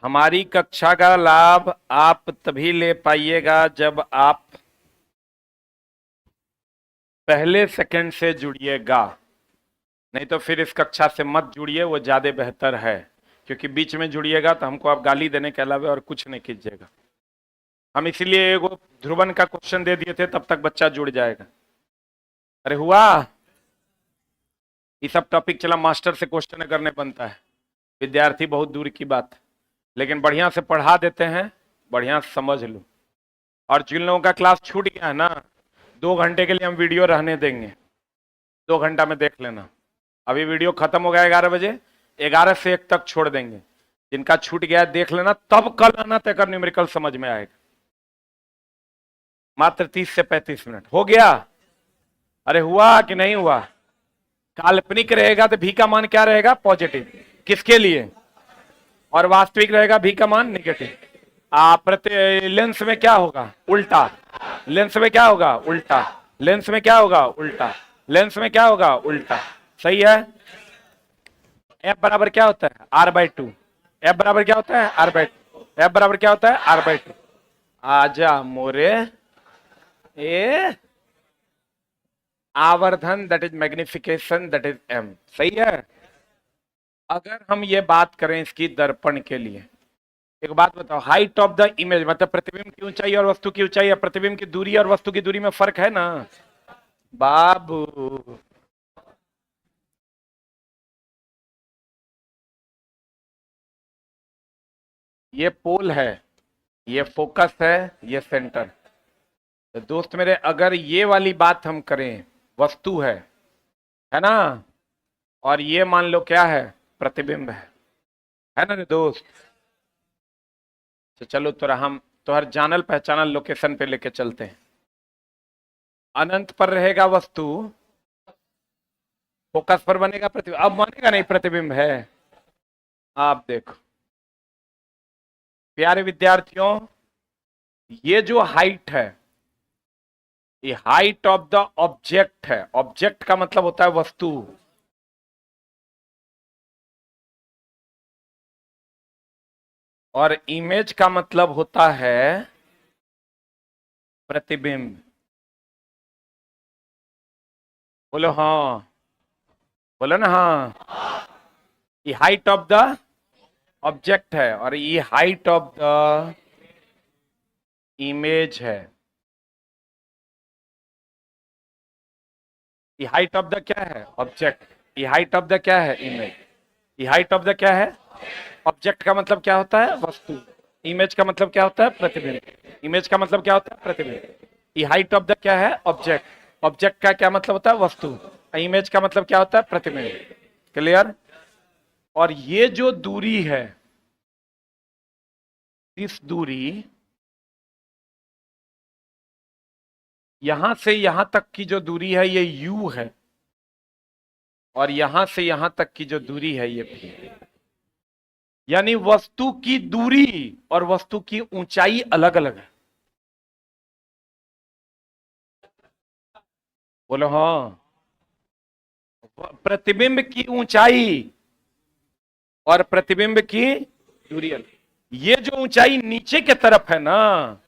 हमारी कक्षा का लाभ आप तभी ले पाइएगा जब आप पहले सेकंड से जुड़िएगा। नहीं तो फिर इस कक्षा से मत जुड़िए, वो ज्यादा बेहतर है। क्योंकि बीच में जुड़िएगा तो हमको आप गाली देने के अलावा और कुछ नहीं कीजिएगा। हम इसीलिए एगो ध्रुवन का क्वेश्चन दे दिए थे, तब तक बच्चा जुड़ जाएगा। अरे हुआ, ये सब टॉपिक चला मास्टर से क्वेश्चन करने बनता है, विद्यार्थी बहुत दूर की बात है। लेकिन बढ़िया से पढ़ा देते हैं, बढ़िया से समझ लो। और जिन लोगों का क्लास छूट गया है ना, 2 घंटे के लिए हम वीडियो रहने देंगे। 2 घंटा में देख लेना। अभी वीडियो खत्म हो गया 11 बजे, 11 से 1 तक छोड़ देंगे। जिनका छूट गया देख लेना, तब कल आना तक न्यूमेरिकल समझ में आएगा। मात्र 30 से 35 मिनट हो गया। अरे हुआ कि नहीं हुआ? काल्पनिक रहेगा तो भी का मान क्या रहेगा? पॉजिटिव। किसके लिए? और वास्तविक रहेगा भी का मान निगेटिव। प्रति लेंस में क्या होगा? उल्टा। लेंस में क्या होगा? उल्टा। लेंस में क्या होगा? उल्टा। लेंस में क्या होगा? उल्टा। सही है। एफ बराबर क्या होता है? r/2। एफ बराबर क्या होता है? r/2। एफ बराबर क्या होता है? r/2। आजा मोरे, ए आवर्धन that is magnification that is m। सही है। अगर हम ये बात करें इसकी दर्पण के लिए, एक बात बताओ, हाइट ऑफ द इमेज मतलब प्रतिबिंब की ऊंचाई और वस्तु की ऊंचाई, या प्रतिबिंब की दूरी और वस्तु की दूरी में फर्क है ना बाबू? ये पोल है, ये फोकस है, ये सेंटर। तो दोस्त मेरे, अगर ये वाली बात हम करें, वस्तु है ना, और ये मान लो क्या है? प्रतिबिंब है ना रे दोस्त? तो चलो तोरा हम हर जानल पहचानल लोकेशन पे लेके चलते हैं। अनंत पर रहेगा वस्तु, फोकस पर बनेगा प्रतिबिंब। अब मानेगा नहीं प्रतिबिंब है? आप देखो प्यारे विद्यार्थियों, ये जो हाइट है, ये हाइट ऑफ द ऑब्जेक्ट है। ऑब्जेक्ट का मतलब होता है वस्तु। और इमेज का मतलब होता है प्रतिबिंब। बोलो हाँ, बोलो ना हाँ। ये हाइट ऑफ द ऑब्जेक्ट है और ये हाइट ऑफ द इमेज है। ये हाइट ऑफ द क्या है? ऑब्जेक्ट। ये हाइट ऑफ द क्या है? इमेज। ये हाइट ऑफ द क्या है? ऑब्जेक्ट का मतलब क्या होता है? वस्तु। इमेज का मतलब क्या होता है? प्रतिबिंब। इमेज का मतलब क्या होता है? प्रतिबिंब। ये हाइट ऑफ द क्या है? ऑब्जेक्ट। ऑब्जेक्ट का क्या मतलब होता है? वस्तु। इमेज का मतलब क्या होता है? प्रतिबिंब। क्लियर? और ये जो दूरी है, इस दूरी, यहां से यहां तक की जो दूरी है ये u है, और यहां से यहां तक की जो दूरी है ये v है। यानी वस्तु की दूरी और वस्तु की ऊंचाई अलग अलग है। बोलो हाँ। प्रतिबिंब की ऊंचाई और प्रतिबिंब की दूरी अलग। ये जो ऊंचाई नीचे के तरफ है ना,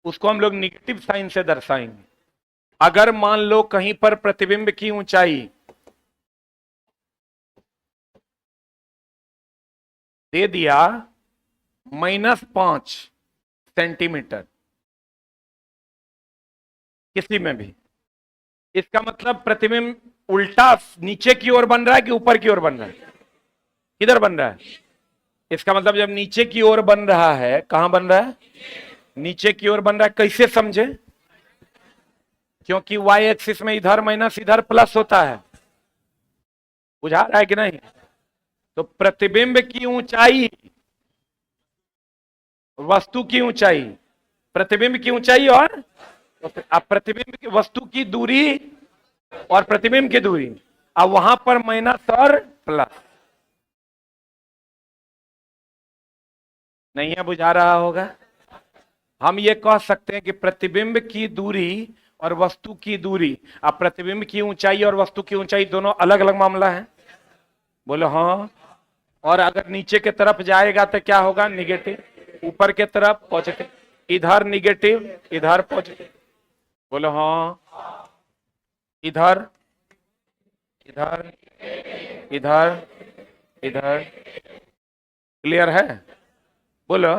उसको हम लोग निगेटिव साइन से दर्शाएंगे। अगर मान लो कहीं पर प्रतिबिंब की ऊंचाई दे दिया -5 सेंटीमीटर, किसी में भी, इसका मतलब प्रतिबिंब उल्टा नीचे की ओर बन रहा है कि ऊपर की ओर बन रहा है? किधर बन रहा है? इसका मतलब जब नीचे की ओर बन रहा है, कहां बन रहा है? नीचे की ओर बन रहा है। कैसे समझे? क्योंकि वाई एक्सिस में इधर माइनस इधर प्लस होता है। बुझा रहा है कि नहीं? तो प्रतिबिंब की ऊंचाई, वस्तु की ऊंचाई, प्रतिबिंब की ऊंचाई और अब प्रतिबिंब की वस्तु की दूरी और प्रतिबिंब की दूरी, अब वहां पर माइनस और प्लस। नहीं है? बुझा रहा होगा। हम ये कह सकते हैं कि प्रतिबिंब की दूरी और वस्तु की दूरी, अब प्रतिबिंब की ऊंचाई और वस्तु की ऊंचाई दोनों अलग अलग मामला है। बोलो हाँ। और अगर नीचे के तरफ जाएगा तो क्या होगा, निगेटिव, ऊपर के तरफ पॉजिटिव, इधर निगेटिव इधर पॉजिटिव, बोलो हाँ, इधर इधर इधर इधर, क्लियर है, बोलो,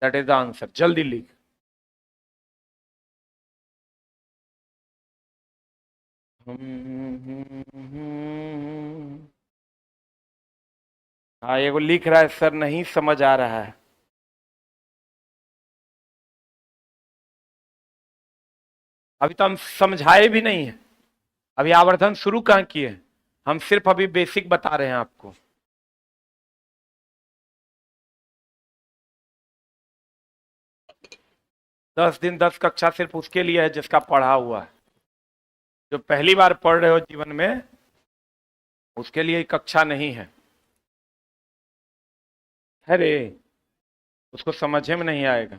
दैट इज द आंसर। जल्दी लिख। हाँ, ये वो लिख रहा है सर, नहीं समझ आ रहा है। अभी तो हम समझाए भी नहीं है, अभी आवर्धन शुरू कहाँ किए, हम सिर्फ अभी बेसिक बता रहे हैं आपको। दस दिन 10 कक्षा सिर्फ उसके लिए है जिसका पढ़ा हुआ है। जो पहली बार पढ़ रहे हो जीवन में, उसके लिए कक्षा नहीं है। अरे उसको समझे में नहीं आएगा।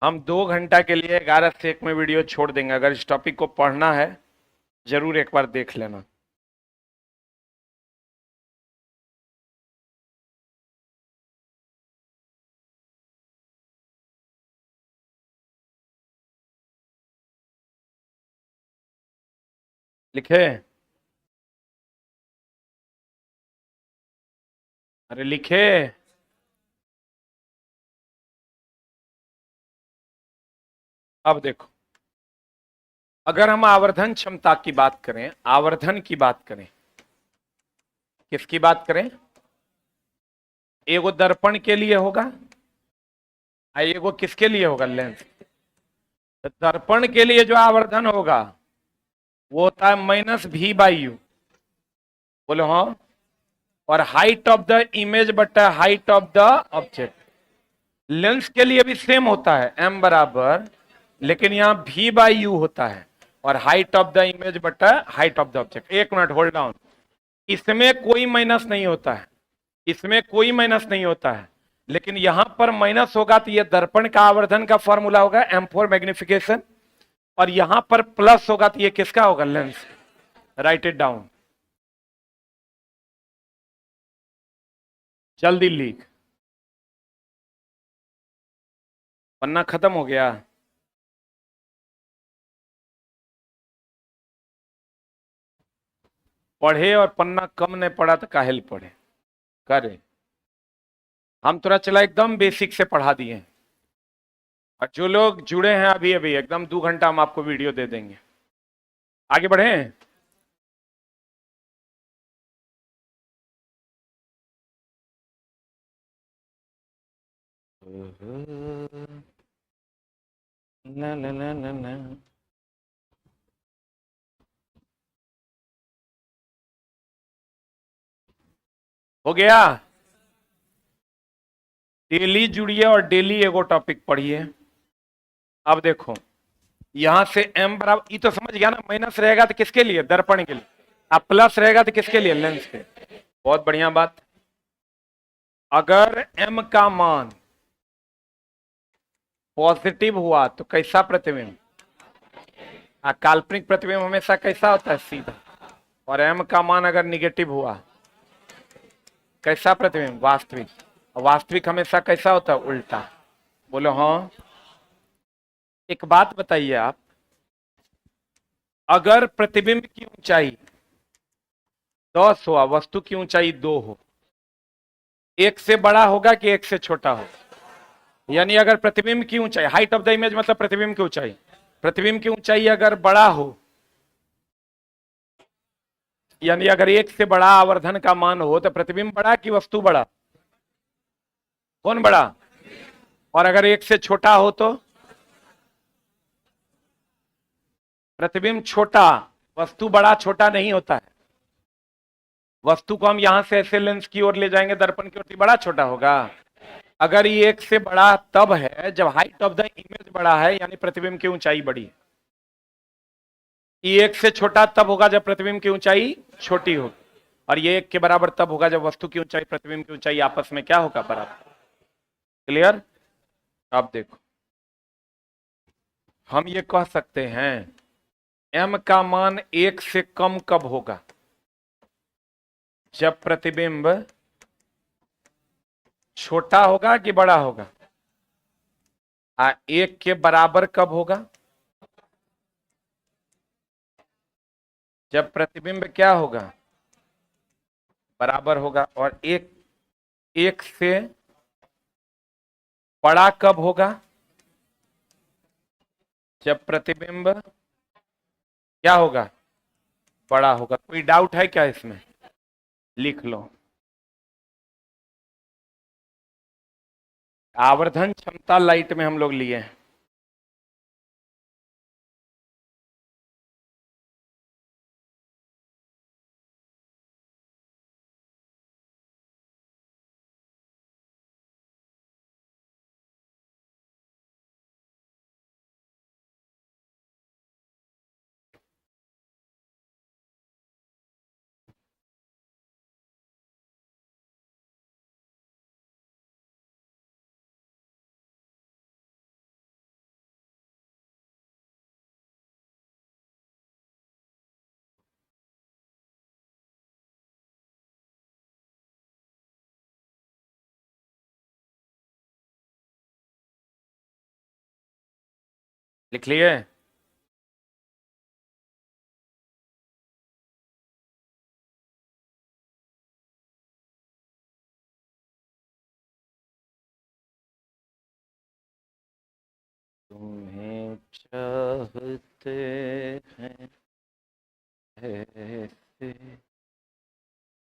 हम 2 घंटा के लिए 11 से 1 में वीडियो छोड़ देंगे। अगर इस टॉपिक को पढ़ना है जरूर एक बार देख लेना। लिखे, अरे लिखे, अब देखो, अगर हम आवर्धन क्षमता की बात करें, आवर्धन की बात करें, किसकी बात करें, एगो दर्पण के लिए होगा, एगो किसके लिए होगा, लेंस। तो दर्पण के लिए जो आवर्धन होगा वो होता है -v/u, बोलो हाँ, और हाइट ऑफ द इमेज बटा height of the object. Lens के लिए भी सेम होता है, m बराबर, लेकिन यहां v/u होता है, और हाइट ऑफ द इमेज बटा हाइट ऑफ द ऑब्जेक्ट। एक मिनट होल्ड डाउन, इसमें कोई माइनस नहीं होता है, इसमें कोई माइनस नहीं होता है, लेकिन यहां पर माइनस होगा तो यह दर्पण का आवर्धन का फॉर्मूला होगा M4 मैग्निफिकेशन, और यहां पर प्लस होगा तो ये किसका होगा, लेंस। राइट इट डाउन, जल्दी लिख। पन्ना खत्म हो गया, पढ़े और पन्ना कम नहीं पढ़ा तो काहेल पढ़े करे। हम थोड़ा चला एकदम बेसिक से पढ़ा दिए, और जो लोग जुड़े हैं अभी अभी एकदम 2 घंटा हम आपको वीडियो दे देंगे। आगे बढ़े, ला ला ला ला ला। हो गया, डेली जुड़िए और डेली एगो टॉपिक पढ़िए। अब देखो, यहां से m बराबर, ये तो समझ गया ना, माइनस रहेगा तो किसके लिए, दर्पण के लिए, अब प्लस रहेगा तो किसके लिए, लेंस के। बहुत बढ़िया बात। अगर m का मान पॉजिटिव हुआ तो कैसा प्रतिबिंब, काल्पनिक प्रतिबिंब हमेशा कैसा होता है, सीधा। और m का मान अगर निगेटिव हुआ, कैसा प्रतिबिंब, वास्तविक। वास्तविक हमेशा कैसा होता है, उल्टा। बोलो हाँ। एक बात बताइए आप, अगर प्रतिबिंब की ऊंचाई 10 हो, वस्तु की ऊंचाई 2 हो, एक से बड़ा होगा कि एक से छोटा हो, यानी अगर प्रतिबिंब की ऊंचाई, हाइट ऑफ द इमेज मतलब प्रतिबिंब की ऊंचाई, प्रतिबिंब की ऊंचाई अगर बड़ा हो, यानी अगर एक से बड़ा आवर्धन का मान हो, तो प्रतिबिंब बड़ा कि वस्तु बड़ा, कौन बड़ा, और अगर एक से छोटा हो तो प्रतिबिंब छोटा, वस्तु बड़ा छोटा नहीं होता है। वस्तु को हम यहां से ऐसे लेंस की ओर ले जाएंगे, दर्पण की ओर, बड़ा छोटा होगा। अगर ये एक से बड़ा तब है जब हाइट ऑफ द इमेज बड़ा है, यानी प्रतिबिंब की ऊंचाई बड़ी है। ये एक से छोटा तब होगा जब प्रतिबिंब की ऊंचाई छोटी होगी। और ये 1 के बराबर तब होगा जब वस्तु की ऊंचाई प्रतिबिंब की ऊंचाई आपस में क्या होगा, बराबर। क्लियर? अब देखो, हम ये कह सकते हैं m का मान 1 से कम कब होगा, जब प्रतिबिंब छोटा होगा कि बड़ा होगा। 1 के बराबर कब होगा, जब प्रतिबिंब क्या होगा, बराबर होगा। और 1 से बड़ा कब होगा, जब प्रतिबिंब क्या होगा, बड़ा होगा। कोई डाउट है क्या इसमें? लिख लो। आवर्धन क्षमता लाइट में हम लोग लिए हैं। लिख लिए? तुम्हें चाहते हैं ऐसे।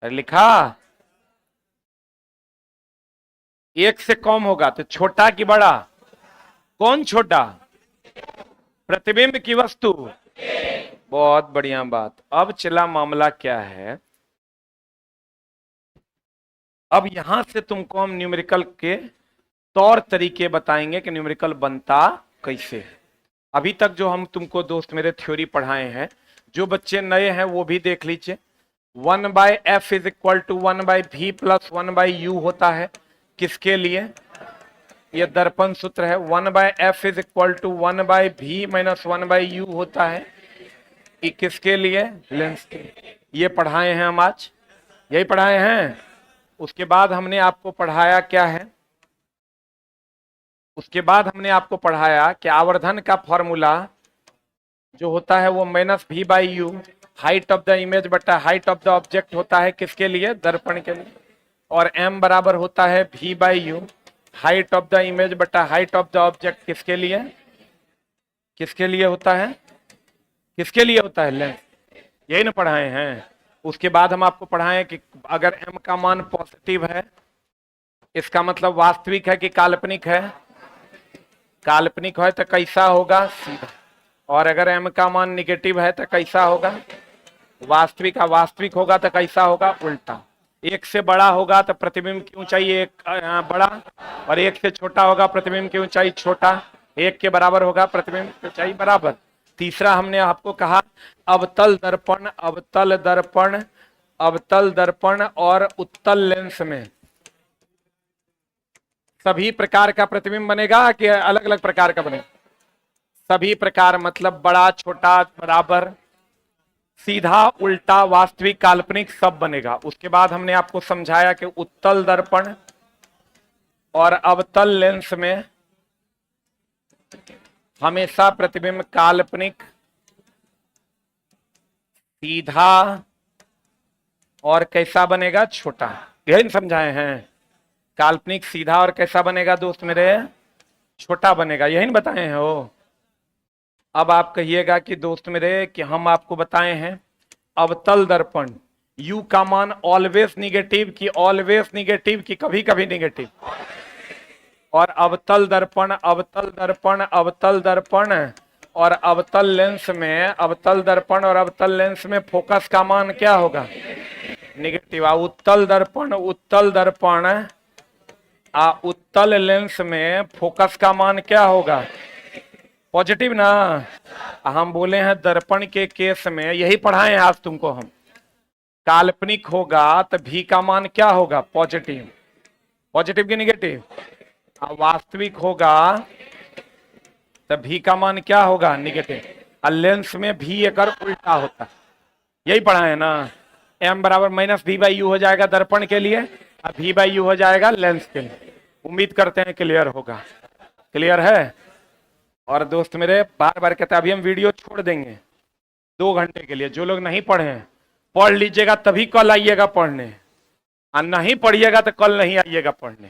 अरे लिखा? 1 से कम होगा तो छोटा कि बड़ा? कौन छोटा? प्रतिबिंब की वस्तु। बहुत बढ़िया बात। अब चला मामला क्या है, अब यहां से तुमको हम न्यूमेरिकल के तौर तरीके बताएंगे कि न्यूमेरिकल बनता कैसे है। अभी तक जो हम तुमको दोस्त मेरे थ्योरी पढ़ाए हैं, जो बच्चे नए हैं वो भी देख लीजिए। 1/f is equal to 1/v plus 1/u होता है, किसके लिए? ये दर्पण सूत्र है। 1/f is equal to 1/v minus 1/u होता है, कि किसके लिए? लेंस के। ये पढ़ाए हैं हम आज, यही पढ़ाए हैं। उसके बाद हमने आपको पढ़ाया क्या है, उसके बाद हमने आपको पढ़ाया कि आवर्धन का फॉर्मूला जो होता है वो -v/u height of the image बटा हाइट ऑफ द ऑब्जेक्ट होता है, किसके लिए? दर्पण के लिए। और m बराबर होता है v/u height of the image बटा हाइट ऑफ द ऑब्जेक्ट, किसके लिए? किसके लिए होता है? किसके लिए होता है? लेंस। यही ना पढ़ाए हैं। उसके बाद हम आपको पढ़ाएं कि अगर m का मान पॉजिटिव है, इसका मतलब वास्तविक है कि काल्पनिक है? काल्पनिक है तो कैसा होगा? सीधा। और अगर m का मान निगेटिव है तो कैसा होगा? वास्तविक। वास्तविक होगा तो कैसा होगा? उल्टा। 1 से बड़ा होगा तो प्रतिबिंब की ऊंचाई बड़ा, और 1 से छोटा होगा प्रतिबिंब की ऊंचाई छोटा। 1 के बराबर होगा प्रतिबिंब की ऊंचाई बराबर। तीसरा हमने आपको कहा अवतल दर्पण, अवतल दर्पण, अवतल दर्पण और उत्तल लेंस में सभी प्रकार का प्रतिबिंब बनेगा कि अलग अलग प्रकार का बनेगा? सभी प्रकार, मतलब बड़ा छोटा बराबर सीधा उल्टा वास्तविक काल्पनिक सब बनेगा। उसके बाद हमने आपको समझाया कि उत्तल दर्पण और अवतल लेंस में हमेशा प्रतिबिंब काल्पनिक, सीधा और कैसा बनेगा? छोटा। यही समझाए हैं। काल्पनिक, सीधा और कैसा बनेगा दोस्त मेरे? छोटा बनेगा। यही बताए हैं वो। अब आप कहिएगा कि दोस्त मेरे कि हम आपको बताए हैं अवतल दर्पण u का मान ऑलवेज निगेटिव की ऑलवेज निगेटिव की कभी कभी निगेटिव, और अवतल दर्पण, अवतल दर्पण, अवतल दर्पण और अवतल लेंस में, अवतल दर्पण और अवतल लेंस में फोकस का मान क्या होगा? निगेटिव। उत्तल दर्पण, उत्तल दर्पण उत्तल लेंस में फोकस का मान क्या होगा? पॉजिटिव ना। हम बोले हैं दर्पण के केस में, यही पढ़ाए हैं आज तुमको हम, काल्पनिक होगा तो भी का मान क्या होगा? पॉजिटिव। पॉजिटिव की निगेटिव? वास्तविक होगा तो भी का मान क्या होगा? निगेटिव। और लेंस में भी एक उल्टा होता है, यही पढ़ा है ना। m बराबर माइनस वी बाई यू हो जाएगा दर्पण के लिए, और वी बाई यू हो जाएगा लेंस के लिए। उम्मीद करते हैं क्लियर होगा। क्लियर है? और दोस्त मेरे बार बार कहते हैं अभी हम वीडियो छोड़ देंगे 2 घंटे के लिए। जो लोग नहीं पढ़े हैं पढ़ लीजिएगा, तभी कल आइएगा पढ़ने, और नहीं पढ़िएगा तो कल नहीं आइएगा पढ़ने,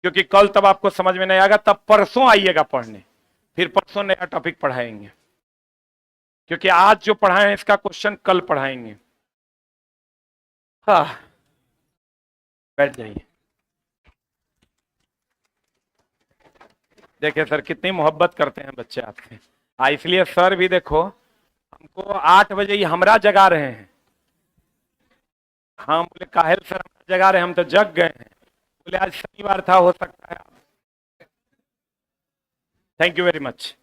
क्योंकि कल तब आपको समझ में नहीं आएगा, तब परसों आइएगा पढ़ने, फिर परसों नया टॉपिक पढ़ाएंगे, क्योंकि आज जो पढ़ाए हैं इसका क्वेश्चन कल पढ़ाएंगे। हाँ, बैठ जाइए। देखिए सर कितनी मोहब्बत करते हैं बच्चे आपसे, इसलिए सर भी देखो हमको 8 बजे ही हमरा जगा रहे हैं। हम बोले काहेल सर हमरा जगा रहे हैं, हम तो जग गए हैं। बोले आज शनिवार था, हो सकता है। Thank you very much.